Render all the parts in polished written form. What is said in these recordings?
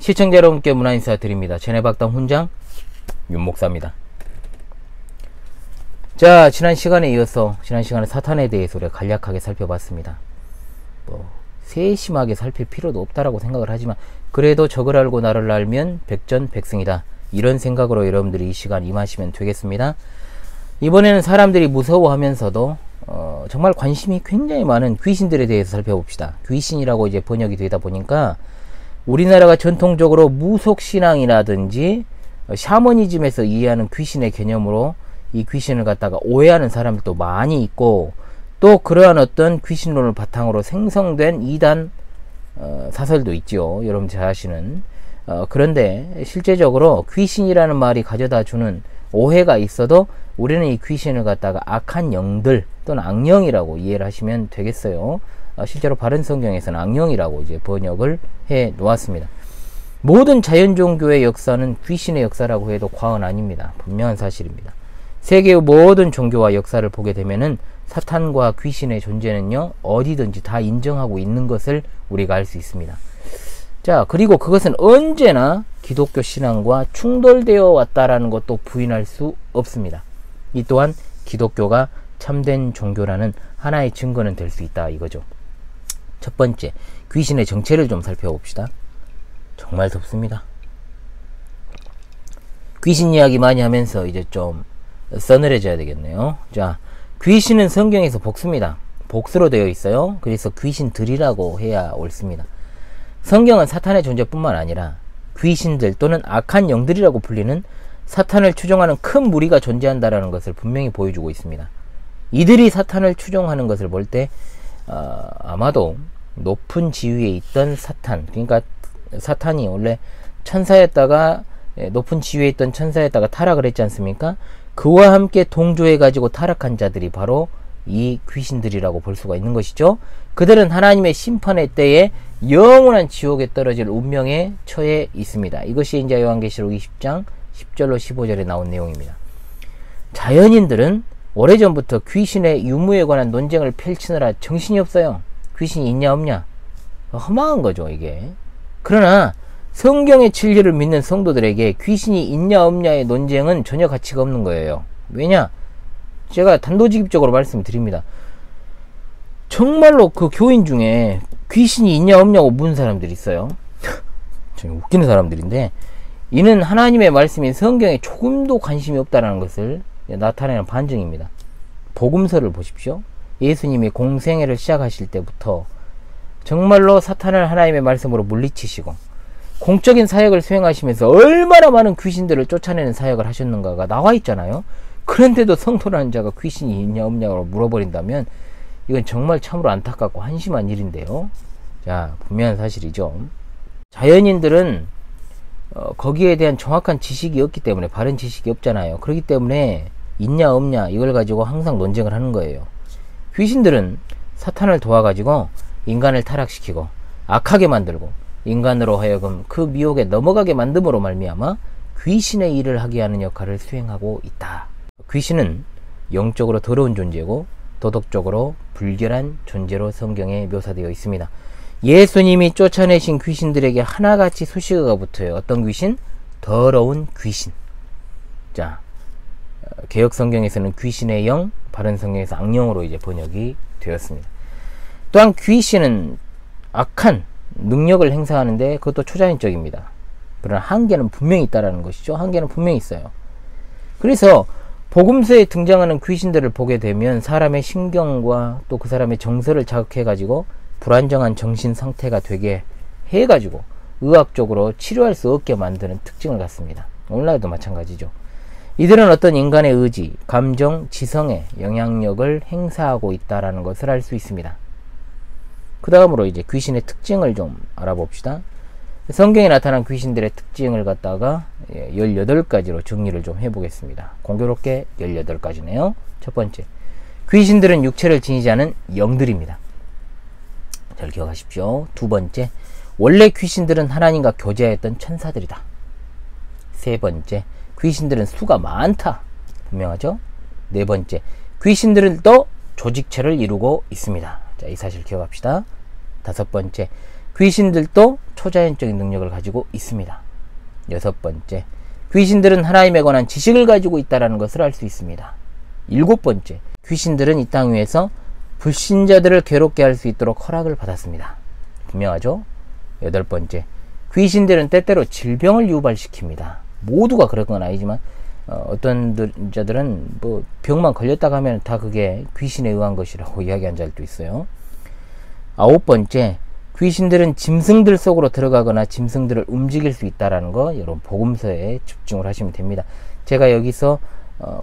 시청자 여러분께 문화 인사 드립니다. 제네박당 훈장 윤목사입니다. 자, 지난 시간에 사탄에 대해서 우리가 간략하게 살펴봤습니다. 세심하게 살필 필요도 없다라고 생각을 하지만, 그래도 적을 알고 나를 알면 백전백승이다, 이런 생각으로 여러분들이 이 시간 임하시면 되겠습니다. 이번에는 사람들이 무서워하면서도 정말 관심이 굉장히 많은 귀신들에 대해서 살펴봅시다. 귀신이라고 이제 번역이 되다 보니까 우리나라가 전통적으로 무속신앙이라든지 샤머니즘에서 이해하는 귀신의 개념으로 이 귀신을 갖다가 오해하는 사람들도 많이 있고, 또 그러한 어떤 귀신론을 바탕으로 생성된 이단 사설도 있죠. 여러분 잘 아시는. 그런데 실제적으로 귀신이라는 말이 가져다 주는 오해가 있어도 우리는 이 귀신을 갖다가 악한 영들 또는 악령이라고 이해를 하시면 되겠어요. 실제로 바른 성경에서는 악령이라고 이제 번역을 해 놓았습니다. 모든 자연 종교의 역사는 귀신의 역사라고 해도 과언 아닙니다. 분명한 사실입니다. 세계의 모든 종교와 역사를 보게 되면은 사탄과 귀신의 존재는요, 어디든지 다 인정하고 있는 것을 우리가 알 수 있습니다. 자, 그리고 그것은 언제나 기독교 신앙과 충돌되어 왔다라는 것도 부인할 수 없습니다. 이 또한 기독교가 참된 종교라는 하나의 증거는 될 수 있다, 이거죠. 첫 번째, 귀신의 정체를 좀 살펴봅시다. 정말 덥습니다. 귀신 이야기 많이 하면서 이제 좀 서늘해져야 되겠네요. 자, 귀신은 성경에서 복수입니다. 복수로 되어 있어요. 그래서 귀신들이라고 해야 옳습니다. 성경은 사탄의 존재뿐만 아니라 귀신들 또는 악한 영들이라고 불리는 사탄을 추종하는 큰 무리가 존재한다라는 것을 분명히 보여주고 있습니다. 이들이 사탄을 추종하는 것을 볼 때 아마도 높은 지위에 있던 사탄, 그러니까 사탄이 원래 천사였다가, 높은 지위에 있던 천사였다가 타락을 했지 않습니까? 그와 함께 동조해 가지고 타락한 자들이 바로 이 귀신들이라고 볼 수가 있는 것이죠. 그들은 하나님의 심판의 때에 영원한 지옥에 떨어질 운명에 처해 있습니다. 이것이 이제 요한계시록 20장 10절로 15절에 나온 내용입니다. 자연인들은 오래전부터 귀신의 유무에 관한 논쟁을 펼치느라 정신이 없어요. 귀신이 있냐 없냐, 허망한 거죠 이게. 그러나 성경의 진리를 믿는 성도들에게 귀신이 있냐 없냐의 논쟁은 전혀 가치가 없는 거예요. 왜냐? 제가 단도직입적으로 말씀드립니다. 정말로 그 교인 중에 귀신이 있냐 없냐고 묻는 사람들이 있어요. 좀 웃기는 사람들인데, 이는 하나님의 말씀인 성경에 조금도 관심이 없다는 것을 나타내는 반증입니다. 복음서를 보십시오. 예수님이 공생애를 시작하실 때부터 정말로 사탄을 하나님의 말씀으로 물리치시고 공적인 사역을 수행하시면서 얼마나 많은 귀신들을 쫓아내는 사역을 하셨는가가 나와 있잖아요. 그런데도 성도라는 자가 귀신이 있냐 없냐고 물어버린다면 이건 정말 참으로 안타깝고 한심한 일인데요. 자, 분명한 사실이죠. 자연인들은 거기에 대한 정확한 지식이 없기 때문에, 바른 지식이 없잖아요. 그렇기 때문에 있냐 없냐 이걸 가지고 항상 논쟁을 하는 거예요. 귀신들은 사탄을 도와가지고 인간을 타락시키고 악하게 만들고 인간으로 하여금 그 미혹에 넘어가게 만듦으로 말미암아 귀신의 일을 하게 하는 역할을 수행하고 있다. 귀신은 영적으로 더러운 존재고 도덕적으로 불결한 존재로 성경에 묘사되어 있습니다. 예수님이 쫓아내신 귀신들에게 하나같이 수식어가 붙어요. 어떤 귀신? 더러운 귀신. 자, 개역 성경에서는 귀신의 영, 바른 성경에서 악령으로 이제 번역이 되었습니다. 또한 귀신은 악한 능력을 행사하는데 그것도 초자연적입니다. 그러나 한계는 분명히 있다라는 것이죠. 한계는 분명히 있어요. 그래서 복음서에 등장하는 귀신들을 보게 되면 사람의 신경과 또 그 사람의 정서를 자극해 가지고 불안정한 정신 상태가 되게 해 가지고 의학적으로 치료할 수 없게 만드는 특징을 갖습니다. 오늘날도 마찬가지죠. 이들은 어떤 인간의 의지, 감정, 지성에 영향력을 행사하고 있다라는 것을 알 수 있습니다. 그 다음으로 이제 귀신의 특징을 좀 알아봅시다. 성경에 나타난 귀신들의 특징을 갖다가 18가지로 정리를 좀 해보겠습니다. 공교롭게 18가지네요. 첫 번째, 귀신들은 육체를 지니지 않은 영들입니다. 잘 기억하십시오. 두 번째, 원래 귀신들은 하나님과 교제하였던 천사들이다. 세 번째, 귀신들은 수가 많다. 분명하죠? 네 번째, 귀신들은 또 조직체를 이루고 있습니다. 자, 이 사실 기억합시다. 다섯 번째, 귀신들도 초자연적인 능력을 가지고 있습니다. 6번째, 귀신들은 하나님에 관한 지식을 가지고 있다는 것을 알 수 있습니다. 7번째, 귀신들은 이 땅 위에서 불신자들을 괴롭게 할 수 있도록 허락을 받았습니다. 분명하죠? 8번째, 귀신들은 때때로 질병을 유발시킵니다. 모두가 그런 건 아니지만 어떤 자들은 뭐 병만 걸렸다가 하면 다 그게 귀신에 의한 것이라고 이야기한 자들도 있어요. 9번째, 귀신들은 짐승들 속으로 들어가거나 짐승들을 움직일 수 있다는 거 여러분 복음서에 집중을 하시면 됩니다. 제가 여기서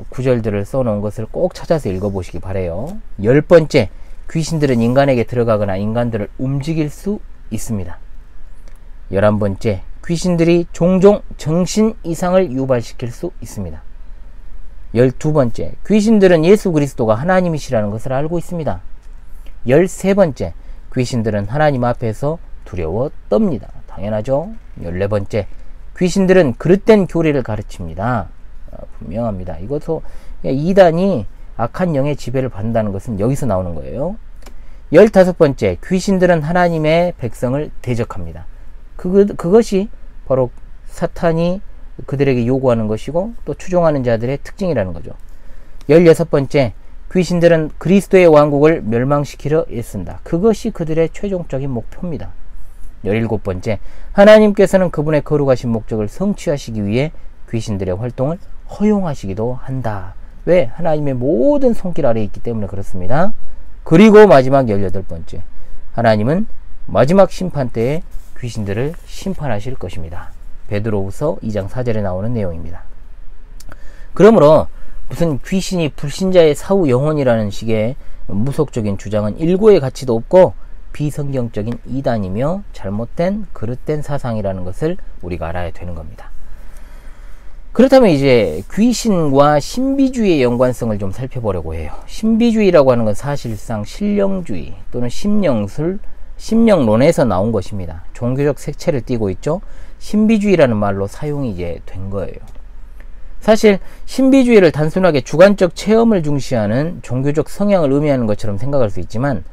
구절들을 써놓은 것을 꼭 찾아서 읽어보시기 바래요. 10번째, 귀신들은 인간에게 들어가거나 인간들을 움직일 수 있습니다. 11번째, 귀신들이 종종 정신 이상을 유발시킬 수 있습니다. 12번째, 귀신들은 예수 그리스도가 하나님이시라는 것을 알고 있습니다. 13번째, 귀신들은 하나님 앞에서 두려워 떱니다. 당연하죠. 14번째, 귀신들은 그릇된 교리를 가르칩니다. 분명합니다. 이것도 이단이 악한 영의 지배를 받는다는 것은 여기서 나오는 거예요. 15번째, 귀신들은 하나님의 백성을 대적합니다. 그것이 바로 사탄이 그들에게 요구하는 것이고 또 추종하는 자들의 특징이라는 거죠. 16번째, 귀신들은 그리스도의 왕국을 멸망시키려 애쓴다. 그것이 그들의 최종적인 목표입니다. 17번째, 하나님께서는 그분의 거룩하신 목적을 성취하시기 위해 귀신들의 활동을 허용하시기도 한다. 왜? 하나님의 모든 손길 아래에 있기 때문에 그렇습니다. 그리고 마지막 18번째, 하나님은 마지막 심판 때에 귀신들을 심판하실 것입니다. 베드로후서 2장 4절에 나오는 내용입니다. 그러므로 무슨 귀신이 불신자의 사후 영혼이라는 식의 무속적인 주장은 일고의 가치도 없고 비성경적인 이단이며 잘못된 그릇된 사상이라는 것을 우리가 알아야 되는 겁니다. 그렇다면 이제 귀신과 신비주의의 연관성을 좀 살펴보려고 해요. 신비주의라고 하는 건 사실상 신령주의 또는 심령술, 심령론에서 나온 것입니다. 종교적 색채를 띠고 있죠. 신비주의라는 말로 사용이 이제 된 거예요. 사실 신비주의를 단순하게 주관적 체험을 중시하는 종교적 성향을 의미하는 것처럼 생각할 수 있지만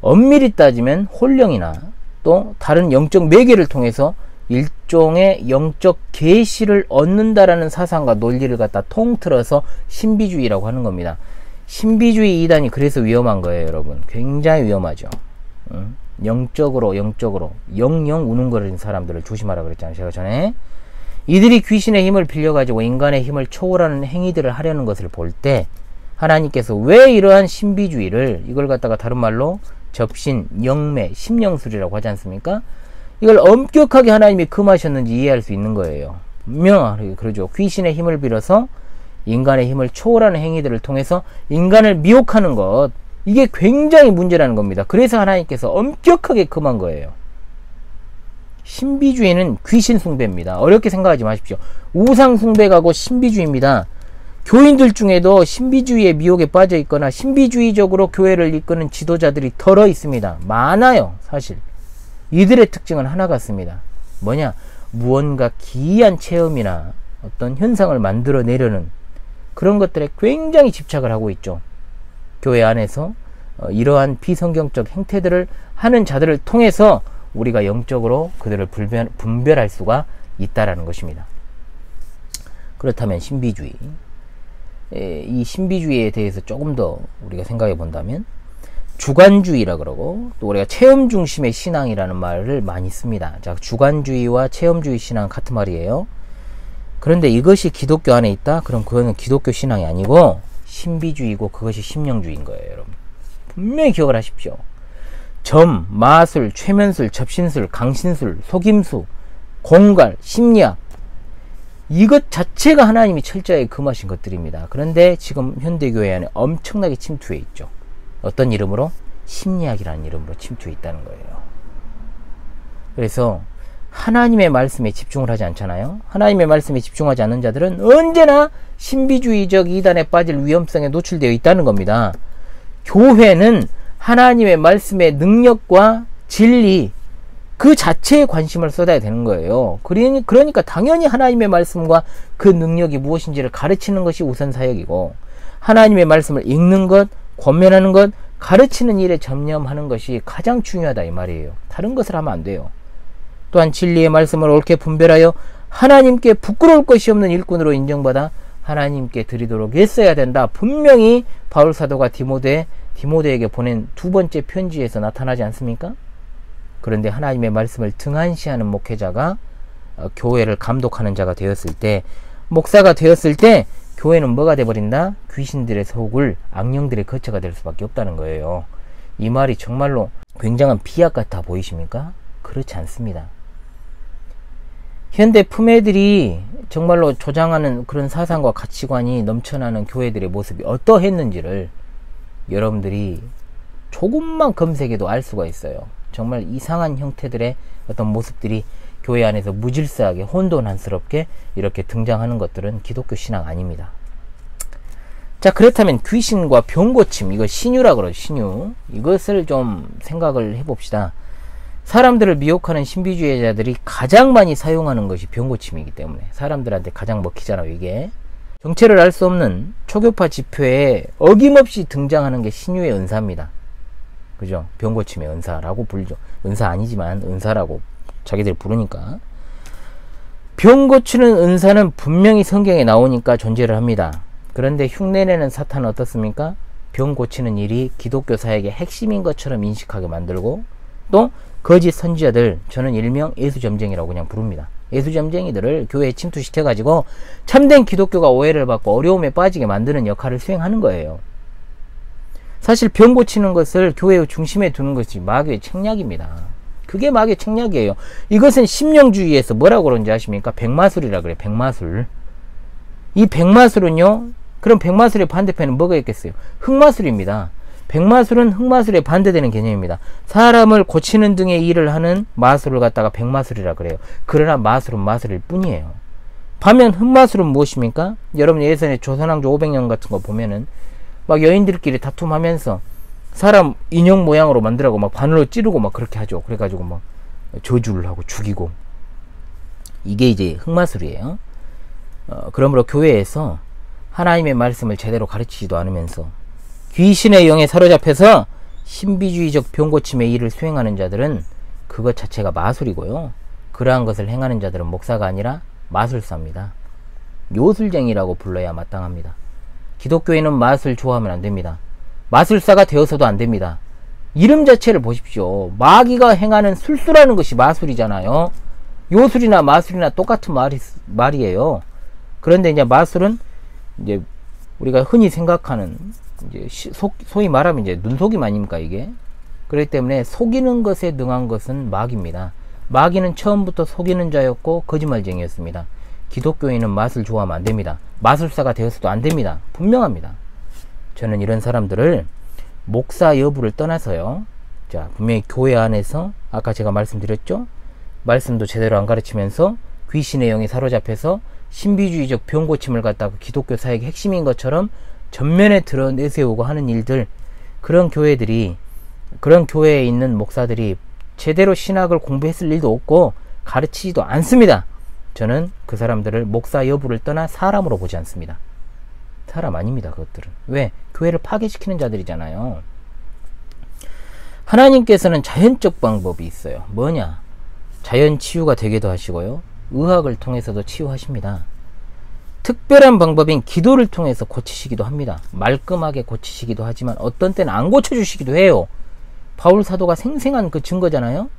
엄밀히 따지면 혼령이나 또 다른 영적 매개를 통해서 일종의 영적 계시를 얻는다라는 사상과 논리를 갖다 통틀어서 신비주의라고 하는 겁니다. 신비주의 이단이 그래서 위험한 거예요, 여러분. 굉장히 위험하죠. 영적으로 영영 우는거리는 사람들을 조심하라 그랬잖아요, 제가 전에. 이들이 귀신의 힘을 빌려가지고 인간의 힘을 초월하는 행위들을 하려는 것을 볼 때 하나님께서 왜 이러한 신비주의를 이걸 갖다가 다른 말로 접신, 영매, 심령술이라고 하지 않습니까? 이걸 엄격하게 하나님이 금하셨는지 이해할 수 있는 거예요. 분명하게 그러죠. 귀신의 힘을 빌어서 인간의 힘을 초월하는 행위들을 통해서 인간을 미혹하는 것, 이게 굉장히 문제라는 겁니다. 그래서 하나님께서 엄격하게 금한 거예요. 신비주의는 귀신 숭배입니다. 어렵게 생각하지 마십시오. 우상 숭배가고 신비주의입니다. 교인들 중에도 신비주의의 미혹에 빠져 있거나 신비주의적으로 교회를 이끄는 지도자들이 덜어 있습니다. 많아요, 사실. 이들의 특징은 하나 같습니다. 뭐냐? 무언가 기이한 체험이나 어떤 현상을 만들어내려는 그런 것들에 굉장히 집착을 하고 있죠. 교회 안에서 이러한 비성경적 행태들을 하는 자들을 통해서 우리가 영적으로 그들을 분별할 수가 있다라는 것입니다. 그렇다면 신비주의, 이 신비주의에 대해서 조금 더 우리가 생각해 본다면 주관주의라 그러고 또 우리가 체험 중심의 신앙이라는 말을 많이 씁니다. 자, 주관주의와 체험주의 신앙 같은 말이에요. 그런데 이것이 기독교 안에 있다? 그럼 그거는 기독교 신앙이 아니고 신비주의고 그것이 심령주의인 거예요, 여러분. 분명히 기억을 하십시오. 점, 마술, 최면술, 접신술, 강신술, 속임수, 공갈, 심리학, 이것 자체가 하나님이 철저하게 금하신 것들입니다. 그런데 지금 현대교회 안에 엄청나게 침투해 있죠. 어떤 이름으로? 심리학이라는 이름으로 침투해 있다는 거예요. 그래서 하나님의 말씀에 집중을 하지 않잖아요. 하나님의 말씀에 집중하지 않는 자들은 언제나 신비주의적 이단에 빠질 위험성에 노출되어 있다는 겁니다. 교회는 하나님의 말씀의 능력과 진리 그 자체에 관심을 쏟아야 되는 거예요. 그러니까 당연히 하나님의 말씀과 그 능력이 무엇인지를 가르치는 것이 우선 사역이고, 하나님의 말씀을 읽는 것, 권면하는 것, 가르치는 일에 전념하는 것이 가장 중요하다 이 말이에요. 다른 것을 하면 안 돼요. 또한 진리의 말씀을 옳게 분별하여 하나님께 부끄러울 것이 없는 일꾼으로 인정받아 하나님께 드리도록 했어야 된다. 분명히 바울 사도가 디모데에게 보낸 두 번째 편지에서 나타나지 않습니까? 그런데 하나님의 말씀을 등한시하는 목회자가 교회를 감독하는 자가 되었을 때, 목사가 되었을 때 교회는 뭐가 돼버린다? 귀신들의 속을 악령들의 거처가 될 수밖에 없다는 거예요. 이 말이 정말로 굉장한 비약 같아 보이십니까? 그렇지 않습니다. 현대 품애들이 정말로 조장하는 그런 사상과 가치관이 넘쳐나는 교회들의 모습이 어떠했는지를 여러분들이 조금만 검색해도 알 수가 있어요. 정말 이상한 형태들의 어떤 모습들이 교회 안에서 무질서하게 혼돈스럽게 이렇게 등장하는 것들은 기독교 신앙 아닙니다. 자, 그렇다면 귀신과 병고침, 이거 신유라 그러죠. 신유. 이것을 좀 생각을 해봅시다. 사람들을 미혹하는 신비주의자들이 가장 많이 사용하는 것이 병고침이기 때문에 사람들한테 가장 먹히잖아요. 이게 정체를 알 수 없는 초교파 지표에 어김없이 등장하는 게 신유의 은사입니다. 그죠? 병고침의 은사라고 불죠. 은사 아니지만 은사라고 자기들 부르니까. 병 고치는 은사는 분명히 성경에 나오니까 존재를 합니다. 그런데 흉내내는 사탄은 어떻습니까? 병 고치는 일이 기독교 사역의 핵심인 것처럼 인식하게 만들고, 또 거짓 선지자들, 저는 일명 예수점쟁이라고 그냥 부릅니다. 예수점쟁이들을 교회에 침투시켜가지고 참된 기독교가 오해를 받고 어려움에 빠지게 만드는 역할을 수행하는 거예요. 사실 병 고치는 것을 교회의 중심에 두는 것이 마귀의 책략입니다. 그게 마귀의 책략이에요. 이것은 심령주의에서 뭐라고 그러는지 아십니까? 백마술이라 그래요. 백마술. 이 백마술은요, 그럼 백마술의 반대편은 뭐가 있겠어요? 흑마술입니다. 백마술은 흑마술에 반대되는 개념입니다. 사람을 고치는 등의 일을 하는 마술을 갖다가 백마술이라 그래요. 그러나 마술은 마술일 뿐이에요. 반면 흑마술은 무엇입니까? 여러분 예전에 조선왕조 500년 같은 거 보면은 막 여인들끼리 다툼하면서 사람 인형 모양으로 만들라고 막 바늘로 찌르고 막 그렇게 하죠. 그래가지고 막 저주를 하고 죽이고. 이게 이제 흑마술이에요. 그러므로 교회에서 하나님의 말씀을 제대로 가르치지도 않으면서 귀신의 영에 사로잡혀서 신비주의적 병고침의 일을 수행하는 자들은 그것 자체가 마술이고요. 그러한 것을 행하는 자들은 목사가 아니라 마술사입니다. 요술쟁이라고 불러야 마땅합니다. 기독교인은 마술 좋아하면 안 됩니다. 마술사가 되어서도 안 됩니다. 이름 자체를 보십시오. 마귀가 행하는 술수라는 것이 마술이잖아요. 요술이나 마술이나 똑같은 말이에요. 그런데 이제 마술은 이제 우리가 흔히 생각하는 이제 소위 말하면 이제 눈속임 아닙니까 이게? 그렇기 때문에 속이는 것에 능한 것은 마귀입니다. 마귀는 처음부터 속이는 자였고 거짓말쟁이였습니다. 기독교인은 마술 좋아하면 안 됩니다. 마술사가 되어서도 안 됩니다. 분명합니다. 저는 이런 사람들을 목사 여부를 떠나서요. 자, 분명히 교회 안에서 아까 제가 말씀드렸죠. 말씀도 제대로 안 가르치면서 귀신의 영에 사로잡혀서 신비주의적 병고침을 갖다가 기독교 사역의 핵심인 것처럼 전면에 드러내세우고 하는 일들, 그런 교회들이, 그런 교회에 있는 목사들이 제대로 신학을 공부했을 일도 없고 가르치지도 않습니다. 저는 그 사람들을 목사 여부를 떠나 사람으로 보지 않습니다. 사람 아닙니다. 그것들은. 왜? 교회를 파괴시키는 자들이잖아요. 하나님께서는 자연적 방법이 있어요. 뭐냐? 자연 치유가 되게도 하시고요. 의학을 통해서도 치유하십니다. 특별한 방법인 기도를 통해서 고치시기도 합니다. 말끔하게 고치시기도 하지만 어떤 때는 안 고쳐주시기도 해요. 바울 사도가 생생한 그 증거잖아요.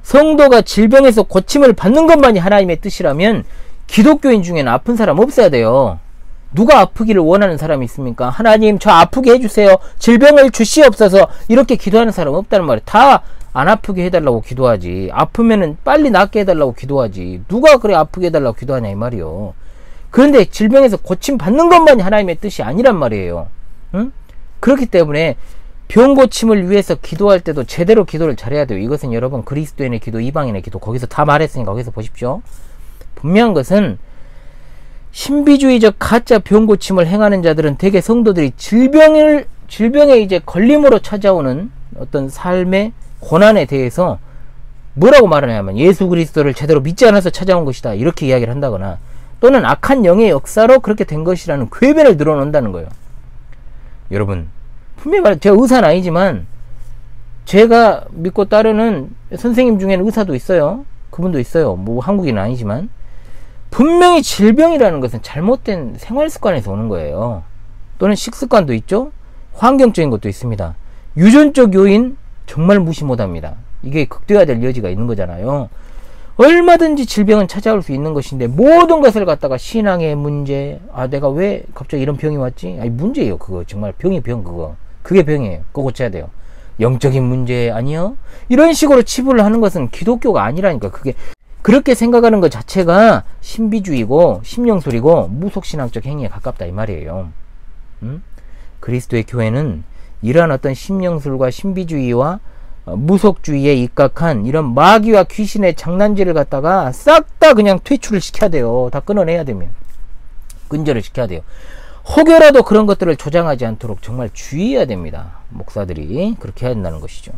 성도가 질병에서 고침을 받는 것만이 하나님의 뜻이라면 기독교인 중에는 아픈 사람 없어야 돼요. 누가 아프기를 원하는 사람이 있습니까? 하나님 저 아프게 해주세요. 질병을 주시옵소서. 이렇게 기도하는 사람 없다는 말이에요. 다 안 아프게 해달라고 기도하지. 아프면은 빨리 낫게 해달라고 기도하지. 누가 그래 아프게 해달라고 기도하냐 이 말이요. 그런데 질병에서 고침 받는 것만이 하나님의 뜻이 아니란 말이에요. 응? 그렇기 때문에 병 고침을 위해서 기도할 때도 제대로 기도를 잘해야 돼요. 이것은 여러분 그리스도인의 기도, 이방인의 기도 거기서 다 말했으니까 거기서 보십시오. 분명한 것은 신비주의적 가짜 병 고침을 행하는 자들은 대개 성도들이 질병에 이제 걸림으로 찾아오는 어떤 삶의 고난에 대해서 뭐라고 말하냐면 예수 그리스도를 제대로 믿지 않아서 찾아온 것이다 이렇게 이야기를 한다거나, 또는 악한 영의 역사로 그렇게 된 것이라는 궤변을 늘어놓는다는 거예요. 여러분, 분명히 말해, 제가 의사는 아니지만 제가 믿고 따르는 선생님 중에는 의사도 있어요. 그분도 있어요. 뭐 한국인은 아니지만 분명히 질병이라는 것은 잘못된 생활습관에서 오는 거예요. 또는 식습관도 있죠. 환경적인 것도 있습니다. 유전적 요인 정말 무시 못합니다. 이게 극대화될 여지가 있는 거잖아요. 얼마든지 질병은 찾아올 수 있는 것인데 모든 것을 갖다가 신앙의 문제, 내가 왜 갑자기 이런 병이 왔지? 아니 문제예요. 그거 정말 병이 병. 그거 그게 병이에요. 그거 고쳐야 돼요. 영적인 문제 아니요? 이런 식으로 치부를 하는 것은 기독교가 아니라니까. 그게 그렇게 생각하는 것 자체가 신비주의고 신령술이고 무속신앙적 행위에 가깝다 이 말이에요. 그리스도의 교회는 이러한 어떤 신령술과 신비주의와 무속주의에 입각한 이런 마귀와 귀신의 장난질을 갖다가 싹 다 그냥 퇴출을 시켜야 돼요. 다 끊어내야 되면 근절을 시켜야 돼요. 혹여라도 그런 것들을 조장하지 않도록 정말 주의해야 됩니다. 목사들이 그렇게 해야 된다는 것이죠.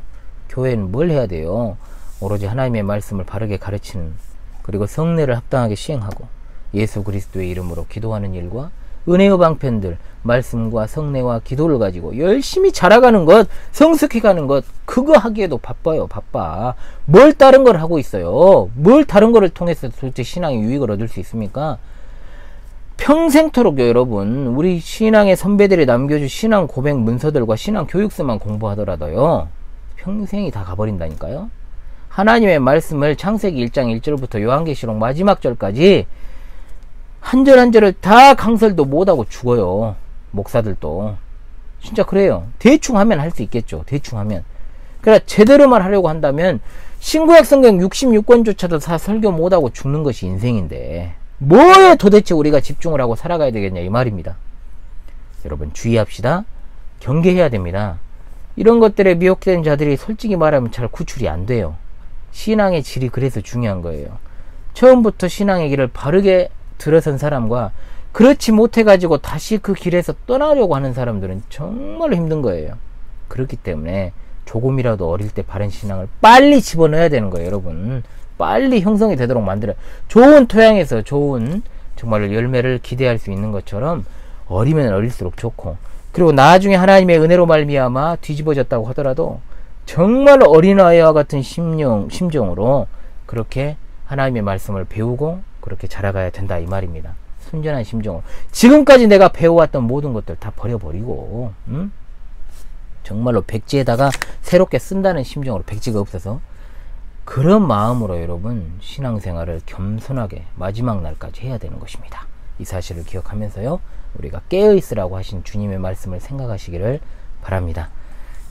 교회는 뭘 해야 돼요? 오로지 하나님의 말씀을 바르게 가르치는, 그리고 성례를 합당하게 시행하고 예수 그리스도의 이름으로 기도하는 일과 은혜의 방편들, 말씀과 성례와 기도를 가지고 열심히 자라가는 것, 성숙해가는 것, 그거 하기에도 바빠요. 바빠. 뭘 다른 걸 하고 있어요? 뭘 다른 거를 통해서 도대체 신앙의 유익을 얻을 수 있습니까? 평생토록요, 여러분. 우리 신앙의 선배들이 남겨준 신앙 고백 문서들과 신앙 교육서만 공부하더라도요, 평생이 다 가버린다니까요. 하나님의 말씀을 창세기 1장 1절부터 요한계시록 마지막 절까지 한 절 한 절을 다 강설도 못하고 죽어요. 목사들도. 진짜 그래요. 대충 하면 할 수 있겠죠. 대충 하면. 그러니까 제대로만 하려고 한다면 신구약 성경 66권조차도 다 설교 못하고 죽는 것이 인생인데 뭐에 도대체 우리가 집중을 하고 살아가야 되겠냐 이 말입니다. 여러분 주의합시다. 경계해야 됩니다. 이런 것들에 미혹된 자들이 솔직히 말하면 잘 구출이 안 돼요. 신앙의 질이 그래서 중요한 거예요. 처음부터 신앙의 길을 바르게 들어선 사람과 그렇지 못해가지고 다시 그 길에서 떠나려고 하는 사람들은 정말 힘든 거예요. 그렇기 때문에 조금이라도 어릴 때 바른 신앙을 빨리 집어넣어야 되는 거예요. 여러분 빨리 형성이 되도록 만들어야, 좋은 토양에서 좋은 정말 열매를 기대할 수 있는 것처럼 어리면 어릴수록 좋고, 그리고 나중에 하나님의 은혜로 말미암아 뒤집어졌다고 하더라도 정말 어린아이와 같은 심정으로 그렇게 하나님의 말씀을 배우고 그렇게 자라가야 된다 이 말입니다. 순전한 심정으로 지금까지 내가 배워왔던 모든 것들 다 버려버리고 정말로 백지에다가 새롭게 쓴다는 심정으로, 백지가 없어서 그런 마음으로 여러분 신앙생활을 겸손하게 마지막 날까지 해야 되는 것입니다. 이 사실을 기억하면서요, 우리가 깨어있으라고 하신 주님의 말씀을 생각하시기를 바랍니다.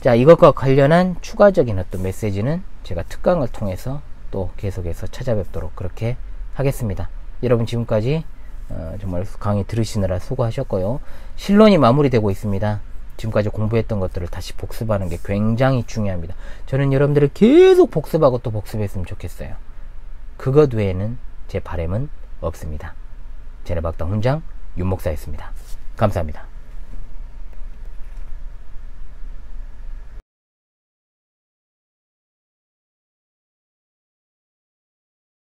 자, 이것과 관련한 추가적인 어떤 메시지는 제가 특강을 통해서 또 계속해서 찾아뵙도록 그렇게 하겠습니다. 여러분 지금까지 정말 강의 들으시느라 수고하셨고요. 신론이 마무리되고 있습니다. 지금까지 공부했던 것들을 다시 복습하는 게 굉장히 중요합니다. 저는 여러분들을 계속 복습하고 또 복습했으면 좋겠어요. 그것 외에는 제 바람은 없습니다. 제네박당 훈장 윤목사였습니다. 감사합니다.